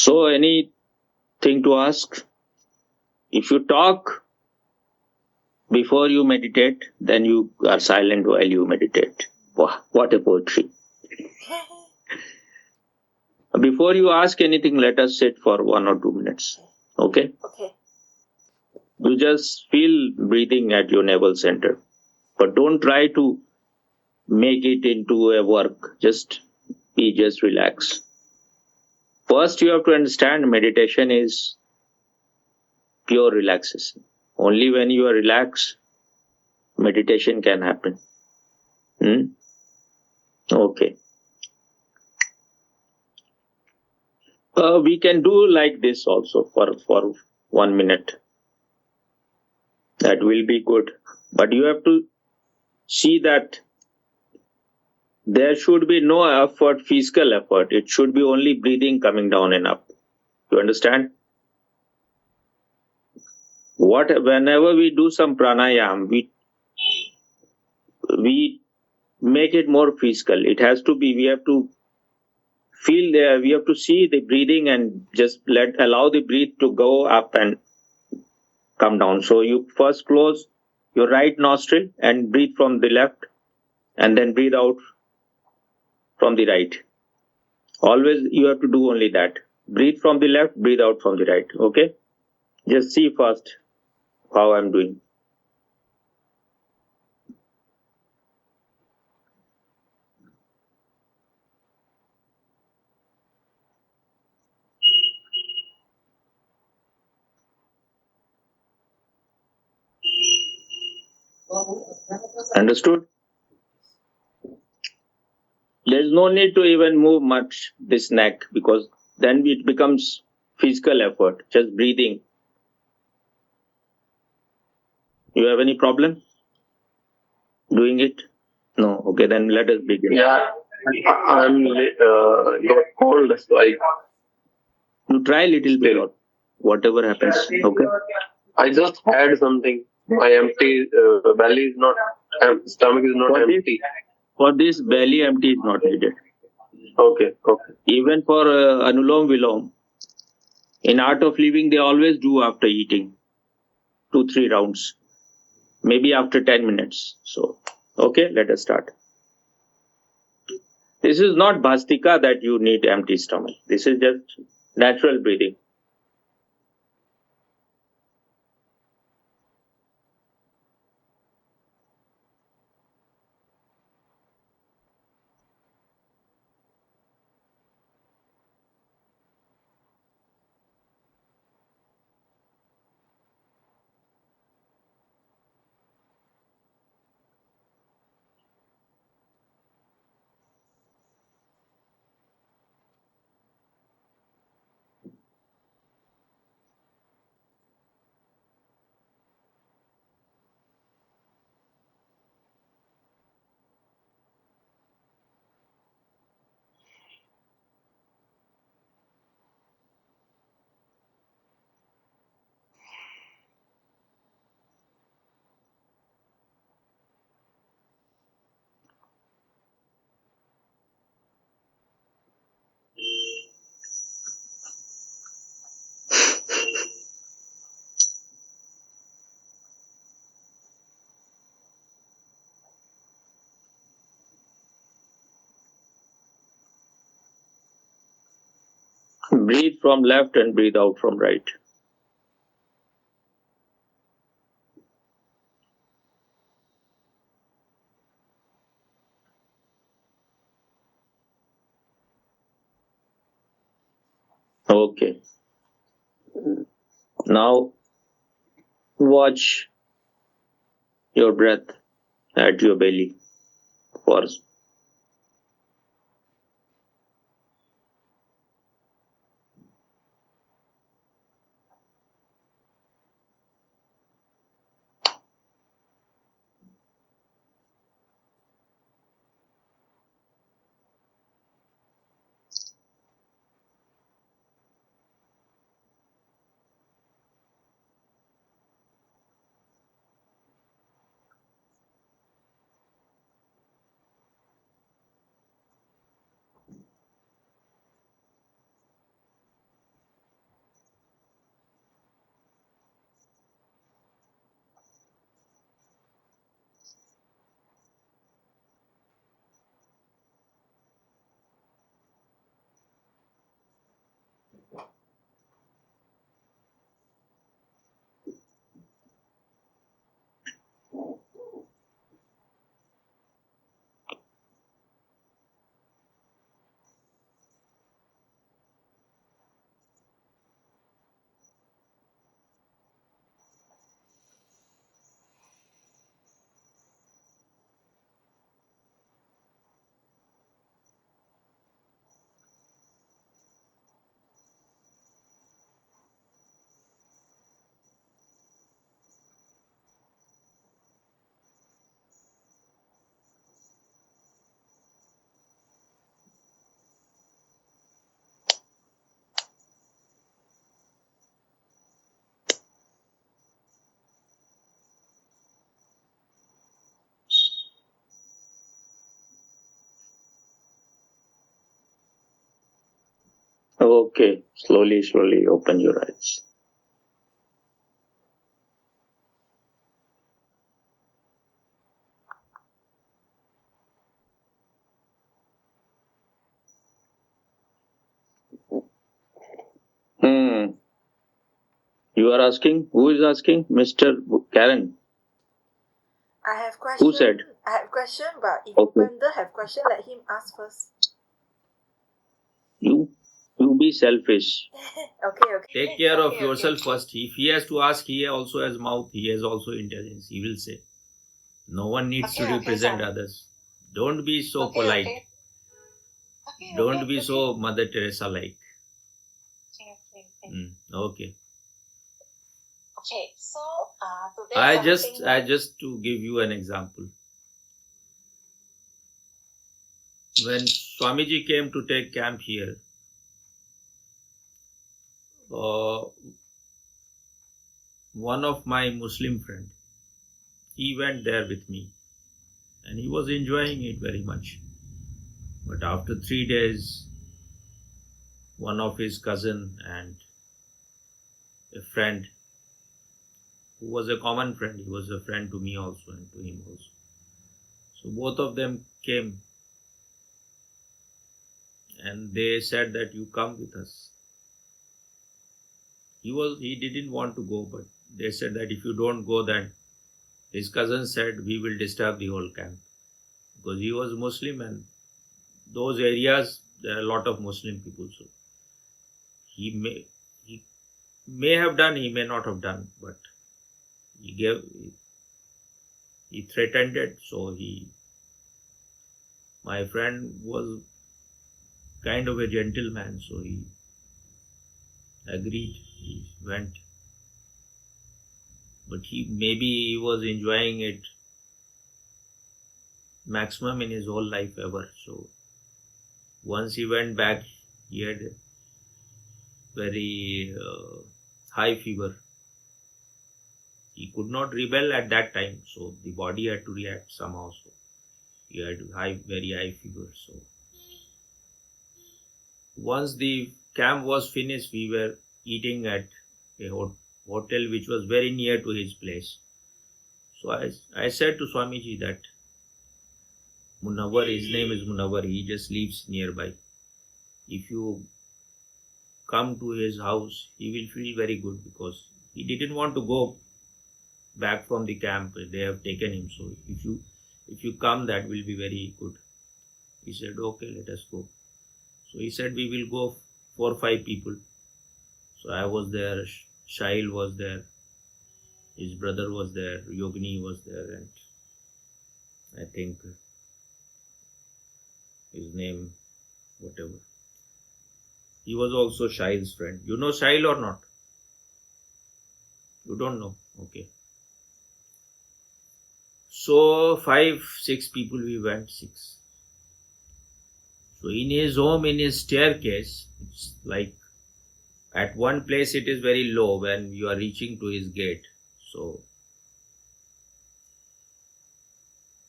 So, anything to ask? If you talk before you meditate, then you are silent while you meditate. Wow, what a poetry. Before you ask anything, let us sit for 1 or 2 minutes. Okay? Okay. You just feel breathing at your navel center. But don't try to make it into a work. Just relax. First, you have to understand meditation is pure relaxation. Only when you are relaxed, meditation can happen. Okay. We can do like this also for 1 minute. That will be good. But you have to see that there should be no effort, physical effort. It should be only breathing coming down and up. You understand? Whenever we do some pranayam, we make it more physical. It has to be, we have to feel there, we have to see the breathing and just allow the breath to go up and come down. So you first close your right nostril and breathe from the left, and then breathe out from the right. Always you have to do only that. Breathe from the left, breathe out from the right. Okay? Just see first how I'm doing. Understood? There's no need to even move much this neck, because then it becomes physical effort, just breathing. You have any problem doing it? No. Okay, then let us begin. Yeah, I'm got cold, so You try a little bit, or whatever happens. Okay. I just had something. My empty belly is not, stomach is not empty. For this, belly empty is not needed. Okay. Even for Anulom Vilom, in Art of Living, they always do after eating 2-3 rounds, maybe after 10 minutes. So, okay, let us start. This is not Bhastika that you need empty stomach. This is just natural breathing. Breathe from left and breathe out from right. Okay. Now watch your breath at your belly first. Okay, slowly open your eyes. Hmm. You are asking? Who is asking? Mr. Karen. I have question. Who said? I have question, but if Okay. Upender have question, let him ask first. You be selfish. Okay. Take care of yourself first. If he has to ask, he also has mouth, he has also intelligence. He will say. No one needs to represent others. Don't be so polite. Don't be so Mother Teresa like. Okay. Okay, so today I just to give you an example. When Swamiji came to take camp here, one of my Muslim friend, he went there with me, and he was enjoying it very much. But after 3 days, one of his cousin and a friend, who was a common friend, he was a friend to me also and to him also. So both of them came and they said that you come with us. He didn't want to go, but they said that if you don't go, then his cousin said we will disturb the whole camp, because he was Muslim and those areas there are a lot of Muslim people. So he may have done, he may not have done, but he threatened it. So my friend was kind of a gentleman, so he agreed. He went, but he was enjoying it maximum in his whole life ever. So once he went back, he had a very high fever. He could not rebel at that time, so the body had to react somehow. So he had very high fever. So once the camp was finished, we were eating at a hotel which was very near to his place. So I said to Swamiji that Munawar, his name is Munawar, he just lives nearby. If you come to his house, he will feel very good, because he didn't want to go back from the camp. They have taken him. So if you come, that will be very good. He said, okay, let us go. So he said, we will go 4 or 5 people. So I was there, Shail was there, his brother was there, Yogini was there, and I think his name, whatever. He was also Shail's friend. You know Shail or not? You don't know? Okay. So 5, 6 people we went, 6. So in his home, in his staircase, it's like at one place it is very low when you are reaching to his gate. So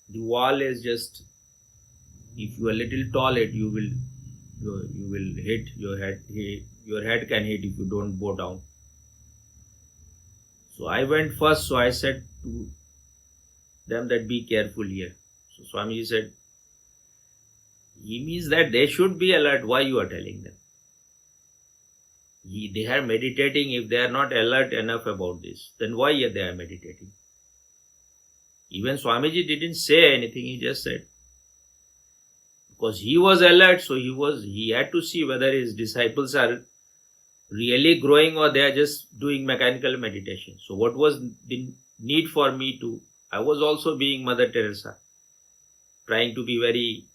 the wall is just, if you are a little tall, you will hit your head. Your head can hit if you don't bow down. So I went first. So I said to them that be careful here. So Swamiji said, he means that they should be alert. Why you are telling them? They are meditating. If they are not alert enough about this, then why they are meditating? Even Swamiji didn't say anything. He just said, because he was alert, so he had to see whether his disciples are really growing or they are just doing mechanical meditation. So what was the need for me to? I was also being Mother Teresa, trying to be very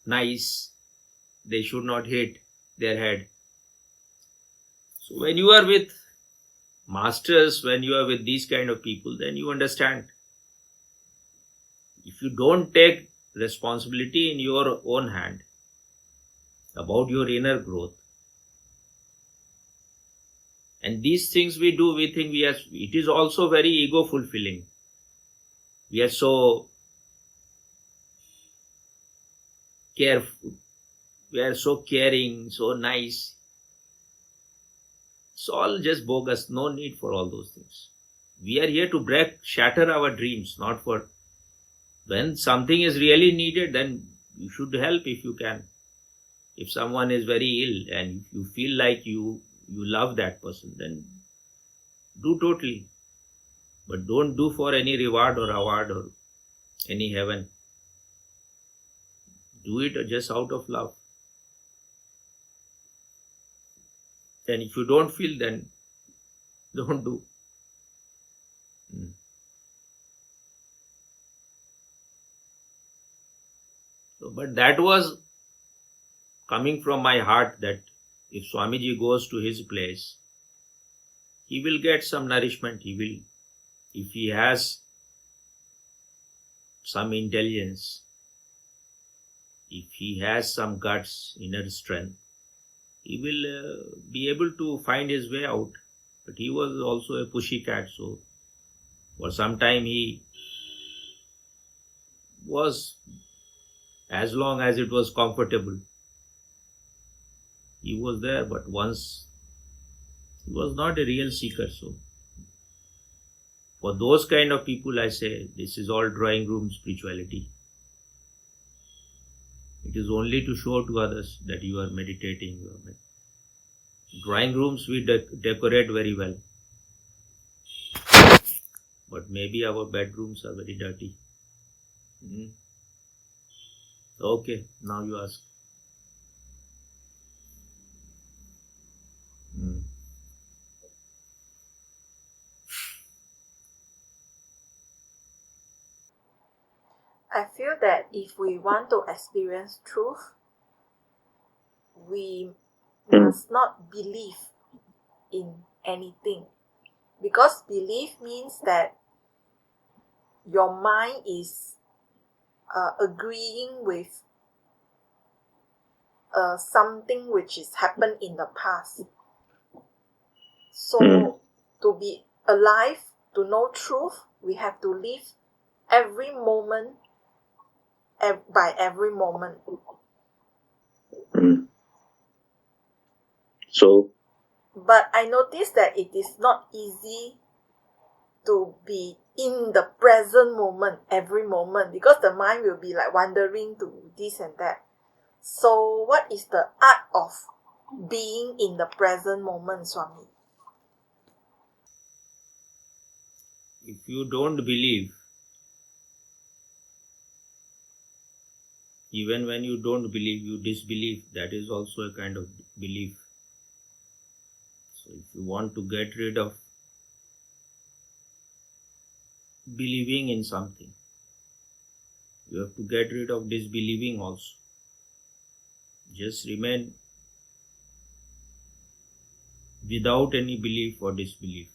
nice. They should not hit their head. So when you are with masters, when you are with these kind of people, then you understand. If you don't take responsibility in your own hand about your inner growth, and these things we do, we think it is also very ego fulfilling. We are so careful, we are so caring, so nice. It's all just bogus. No need for all those things. We are here to shatter our dreams, not for. When something is really needed, then you should help if you can. If someone is very ill and if you feel like you love that person, then do totally. But don't do for any reward or award or any heaven. Do it just out of love. And if you don't feel, then don't do. So, but that was coming from my heart that if Swamiji goes to his place, he will get some nourishment. He will, if he has some intelligence, if he has some guts, inner strength, he will be able to find his way out. But he was also a pushy cat, so for some time he was, as long as it was comfortable, he was there. But once he was not a real seeker. So for those kind of people, I say this is all drawing room spirituality. It is only to show to others that you are meditating. Drawing rooms we decorate very well, but maybe our bedrooms are very dirty. Okay, now you ask. I feel that if we want to experience truth, we must not believe in anything. Because belief means that your mind is agreeing with something which has happened in the past. So to be alive, to know truth, we have to live every moment by every moment. So, but I noticed that it is not easy to be in the present moment every moment, because the mind will be like wandering to this and that. So what is the art of being in the present moment, Swami? If you don't believe, even when you don't believe, you disbelieve, that is also a kind of belief. So if you want to get rid of believing in something, you have to get rid of disbelieving also. Just remain without any belief or disbelief.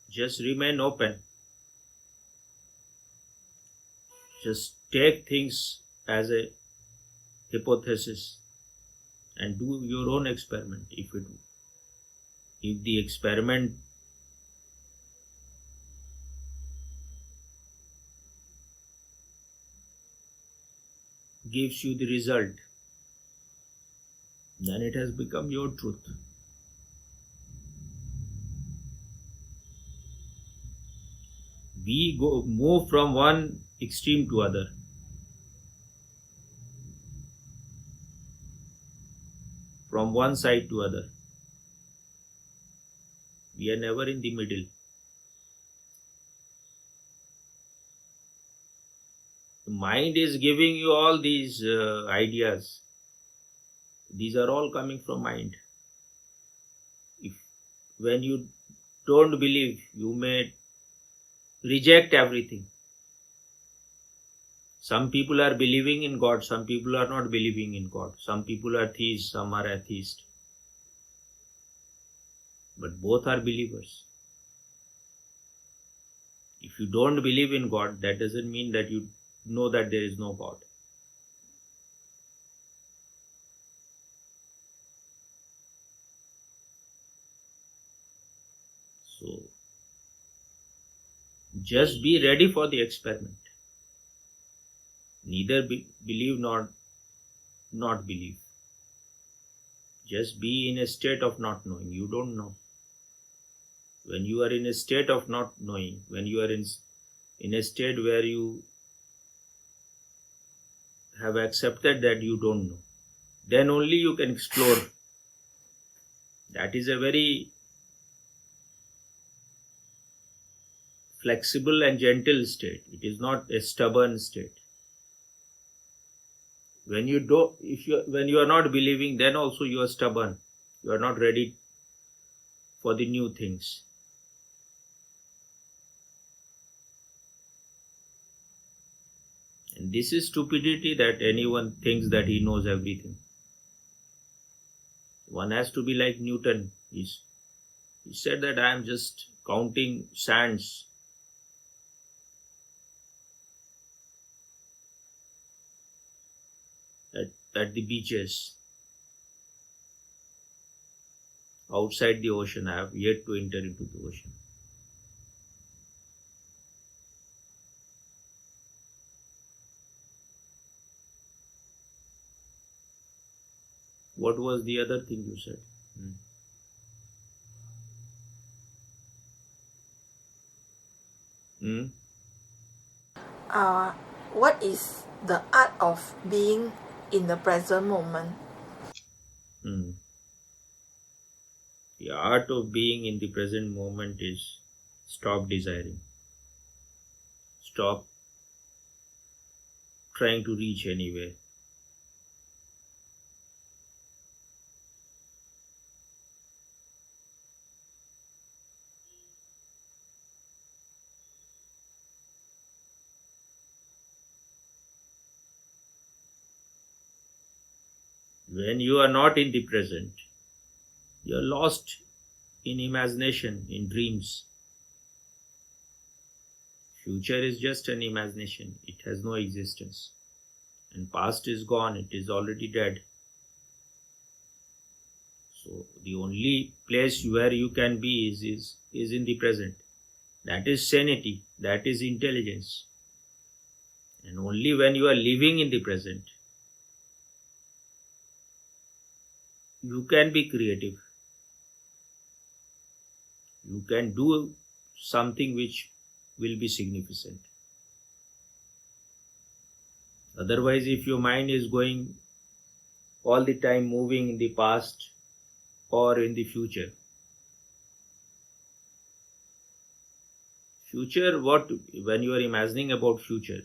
Just remain open. Just take things as a hypothesis and do your own experiment. If the experiment gives you the result, then it has become your truth. We move from one extreme to other. From one side to other. We are never in the middle. The mind is giving you all these ideas. These are all coming from mind. When you don't believe, you may reject everything. Some people are believing in God, some people are not believing in God. Some people are theists, some are atheists. But both are believers. If you don't believe in God, that doesn't mean that you know that there is no God. So, just be ready for the experiment. Neither believe nor not believe. Just be in a state of not knowing. You don't know. When you are in a state of not knowing, when you are in a state where you have accepted that you don't know, then only you can explore. That is a very flexible and gentle state. It is not a stubborn state. When you are not believing, then also you are stubborn. You are not ready for the new things. And this is stupidity, that anyone thinks that he knows everything. One has to be like Newton. He said that I am just counting sands. At the beaches outside the ocean. I have yet to enter into the ocean. What was the other thing you said? What is the art of being in the present moment? The art of being in the present moment is stop desiring. Stop trying to reach anywhere. When you are not in the present, you are lost in imagination, in dreams. Future is just an imagination. It has no existence. And past is gone. It is already dead. So the only place where you can be is in the present. That is sanity. That is intelligence. And only when you are living in the present, you can be creative. You can do something which will be significant. Otherwise, if your mind is going all the time moving in the past or in the future, when you are imagining about future,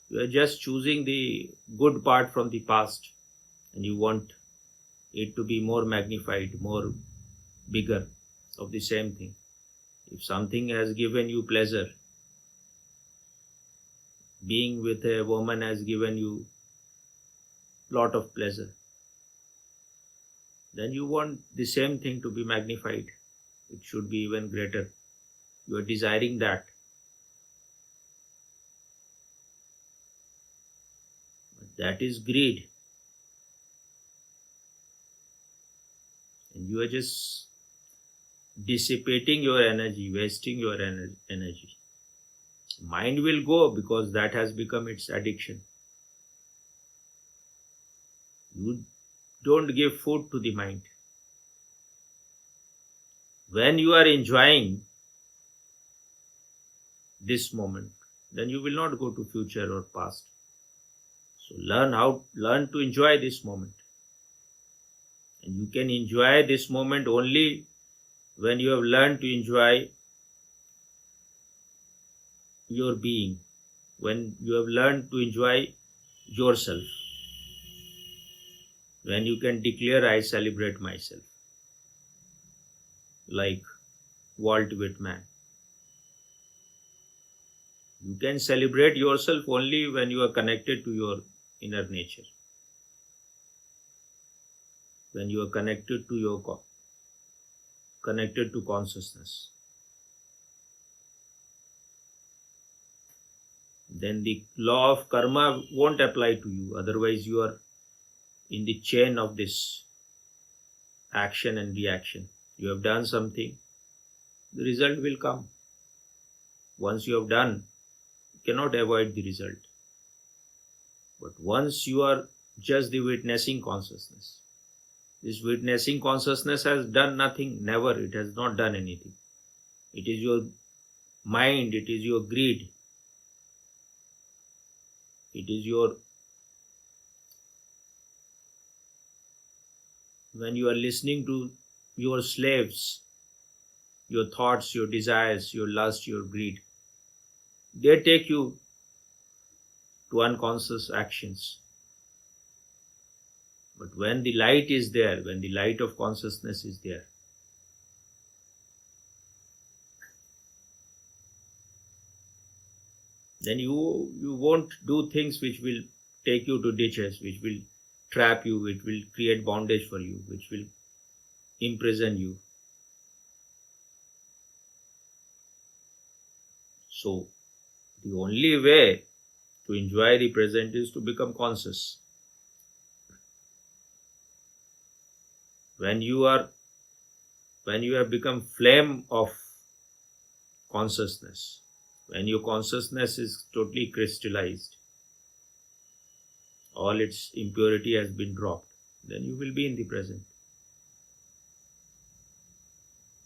you are just choosing the good part from the past, and you want it to be more magnified, more bigger of the same thing. If something has given you pleasure, being with a woman has given you lot of pleasure, then you want the same thing to be magnified. It should be even greater. You are desiring that. But that is greed. And you are just dissipating your energy, wasting your energy. Mind will go because that has become its addiction. You don't give food to the mind. When you are enjoying this moment, then you will not go to future or past. So learn to enjoy this moment. And you can enjoy this moment only when you have learned to enjoy your being, when you have learned to enjoy yourself, when you can declare, I celebrate myself, like Walt Whitman. You can celebrate yourself only when you are connected to your inner nature, when you are connected to consciousness. Then the law of karma won't apply to you. Otherwise, you are in the chain of this action and reaction. You have done something, the result will come. Once you have done, you cannot avoid the result. But once you are just the witnessing consciousness, this witnessing consciousness has done nothing, never, it has not done anything. It is your mind, it is your greed, it is your, when you are listening to your slaves, your thoughts, your desires, your lust, your greed, they take you to unconscious actions. But when the light is there, when the light of consciousness is there, then you won't do things which will take you to ditches, which will trap you, which will create bondage for you, which will imprison you. So the only way to enjoy the present is to become conscious. When you have become flame of consciousness, when your consciousness is totally crystallized, all its impurity has been dropped, then you will be in the present.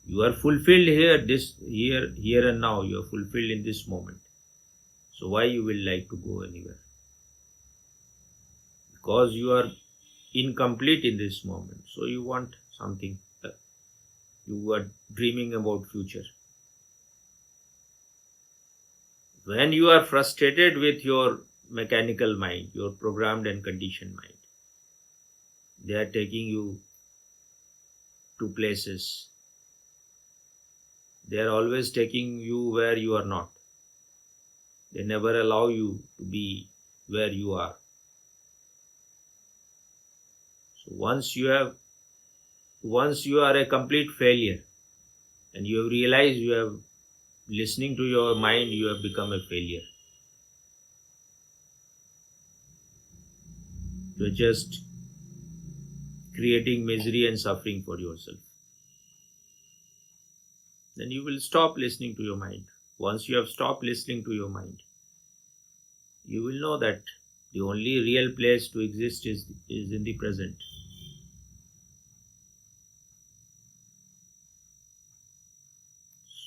You are fulfilled here and now. You are fulfilled in this moment. So why you will like to go anywhere? Because you are incomplete in this moment. So you want something. You are dreaming about future. When you are frustrated with your mechanical mind, your programmed and conditioned mind, they are taking you to places. They are always taking you where you are not. They never allow you to be where you are. So once you are a complete failure and you have realized you have listening to your mind, you have become a failure. You are just creating misery and suffering for yourself. Then you will stop listening to your mind. Once you have stopped listening to your mind, you will know that the only real place to exist is in the present.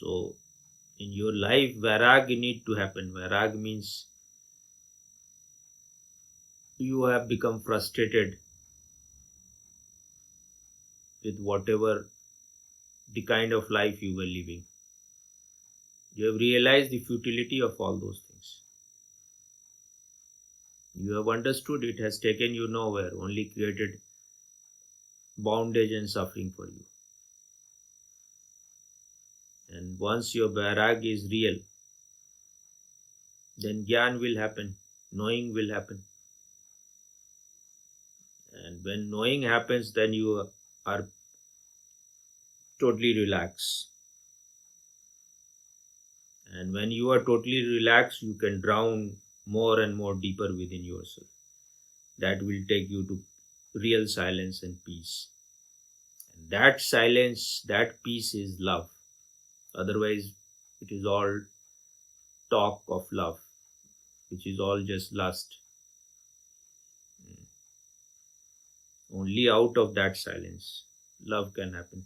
So in your life, vairag need to happen. Vairag means you have become frustrated with whatever the kind of life you were living. You have realized the futility of all those things. You have understood it has taken you nowhere, only created bondage and suffering for you. And once your vairag is real, then gyan will happen, knowing will happen. And when knowing happens, then you are totally relaxed. And when you are totally relaxed, you can drown more and more deeper within yourself. That will take you to real silence and peace. And that silence, that peace is love. Otherwise, it is all talk of love, which is all just lust. Only out of that silence, love can happen.